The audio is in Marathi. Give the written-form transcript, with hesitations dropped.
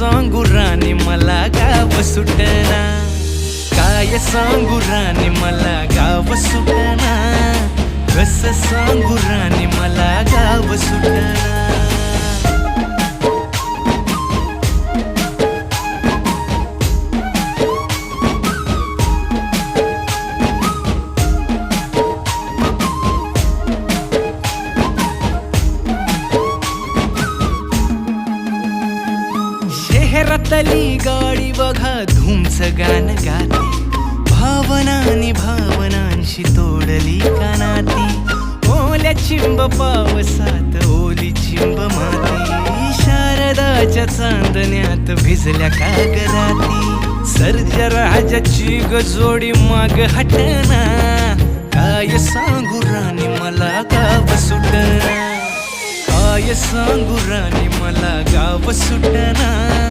सांगू राणी मला गाव सुटना, काय सांगू राणी मला गाव सुटना, कसं सांगू राणी मला गाव सुटना. शहरातली गाडी बघा धूमचं गाणं गाते, भावनांनी भावनांशी तोडली कानाती, ओल्या चिंब पावसात ओली चिंब माती, शारदाच्या चांदण्यात भिजल्या कागदाती, सर्जा राजाची गजोडी माग हटना, काय सांगू राणी मला गाव सुटना, काय सांगू राणी मला गाव सुटना.